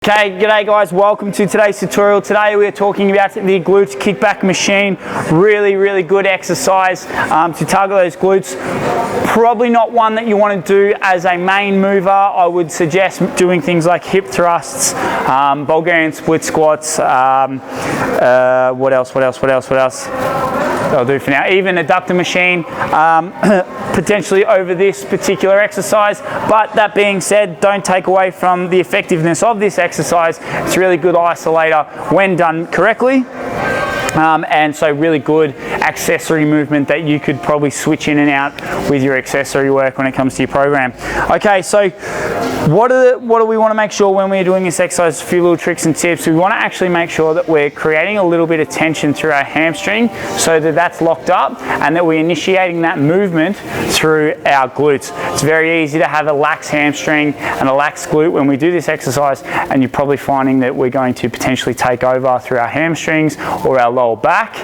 Okay, g'day guys, welcome to today's tutorial. Today we're talking about the glute kickback machine. Really good exercise to target those glutes. Probably not one that you want to do as a main mover. I would suggest doing things like hip thrusts, Bulgarian split squats, what else? I'll do for now. Even adductor machine, potentially over this particular exercise. But that being said, don't take away from the effectiveness of this exercise. It's a really good isolator when done correctly. And so really good accessory movement that you could probably switch in and out with your accessory work when it comes to your program. Okay, so what do we want to make sure when we're doing this exercise? A few little tricks and tips. We want to actually make sure that we're creating a little bit of tension through our hamstring so that that's locked up and that we're initiating that movement through our glutes. It's very easy to have a lax hamstring and a lax glute when we do this exercise, and you're probably finding that we're going to potentially take over through our hamstrings or our lower back,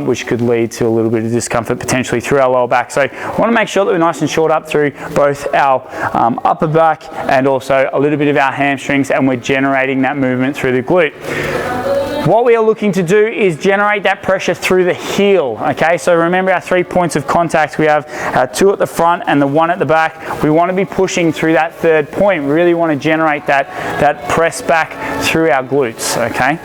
which could lead to a little bit of discomfort potentially through our lower back. So we want to make sure that we're nice and short up through both our upper back and also a little bit of our hamstrings, and we're generating that movement through the glute. What we are looking to do is generate that pressure through the heel, okay? So remember our 3 points of contact. We have 2 at the front and the 1 at the back. We want to be pushing through that 3rd point. We really want to generate that press back through our glutes, okay?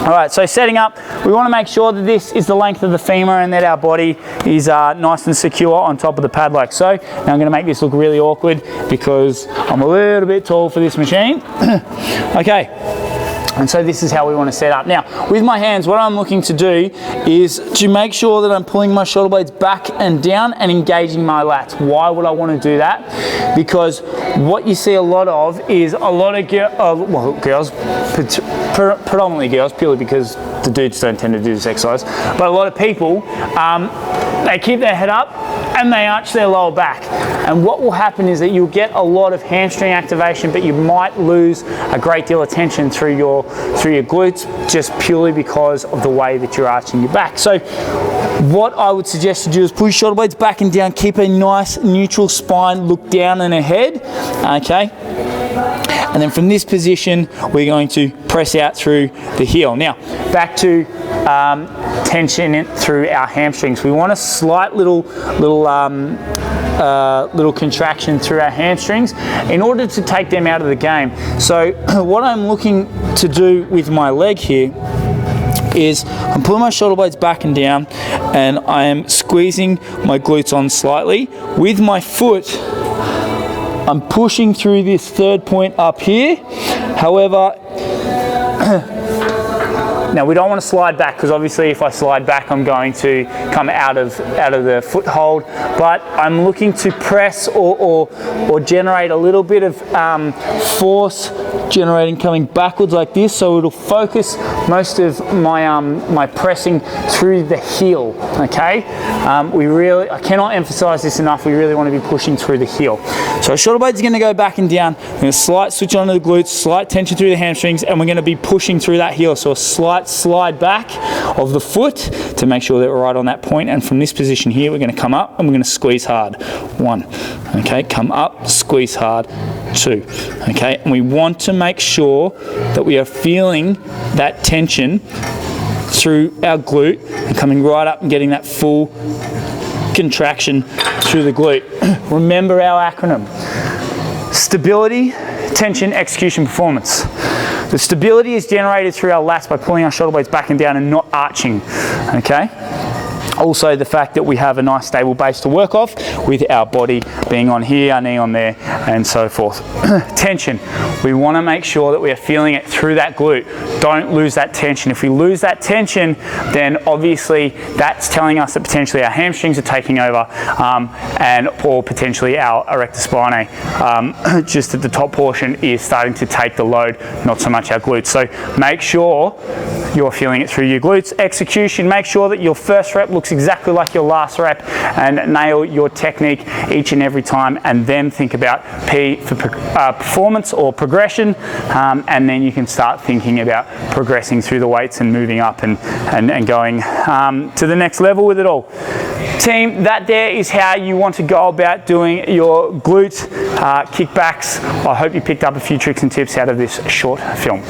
All right, so setting up, we want to make sure that this is the length of the femur and that our body is nice and secure on top of the pad like so. Now I'm going to make this look really awkward because I'm a little bit tall for this machine. Okay. And so this is how we want to set up. Now, with my hands, what I'm looking to do is to make sure that I'm pulling my shoulder blades back and down and engaging my lats. Why would I want to do that? Because what you see a lot of is a lot of girls, predominantly girls, purely because the dudes don't tend to do this exercise, but a lot of people, they keep their head up and they arch their lower back. And what will happen is that you'll get a lot of hamstring activation, but you might lose a great deal of tension through your glutes just purely because of the way that you're arching your back. So what I would suggest you do is pull your shoulder blades back and down, keep a nice neutral spine, look down and ahead, okay? And then from this position, we're going to press out through the heel. Now, back to tension through our hamstrings. We want a slight little contraction through our hamstrings in order to take them out of the game. So what I'm looking to do with my leg here is I'm pulling my shoulder blades back and down, and I am squeezing my glutes on slightly. With my foot, I'm pushing through this 3rd point up here. However, now we don't want to slide back, because obviously if I slide back I'm going to come out of the foothold, but I'm looking to press or generate a little bit of force generating coming backwards like this, so it'll focus most of my my pressing through the heel, okay? I cannot emphasize this enough, we really want to be pushing through the heel. So shoulder blades are going to go back and down, we're going to slight switch onto the glutes, slight tension through the hamstrings, and we're going to be pushing through that heel, so a slight slide back of the foot to make sure that we're right on that point. And from this position here, we're going to come up and we're going to squeeze hard. 1, okay, come up, squeeze hard. 2, okay, and we want to make sure that we are feeling that tension through our glute and coming right up and getting that full contraction through the glute. Remember our acronym: stability, tension, execution, performance. The stability is generated through our lats by pulling our shoulder blades back and down and not arching, okay? Also the fact that we have a nice stable base to work off with our body being on here, our knee on there, and so forth. Tension. We want to make sure that we are feeling it through that glute. Don't lose that tension. If we lose that tension, then obviously that's telling us that potentially our hamstrings are taking over, or potentially our erector spinae, just at the top portion, is starting to take the load, not so much our glutes. So make sure you're feeling it through your glutes. Execution, make sure that your first rep looks exactly like your last rep, and nail your technique each and every time, and then think about performance or progression, and then you can start thinking about progressing through the weights and moving up and going to the next level with it all. Team, that there is how you want to go about doing your glute kickbacks. I hope you picked up a few tricks and tips out of this short film.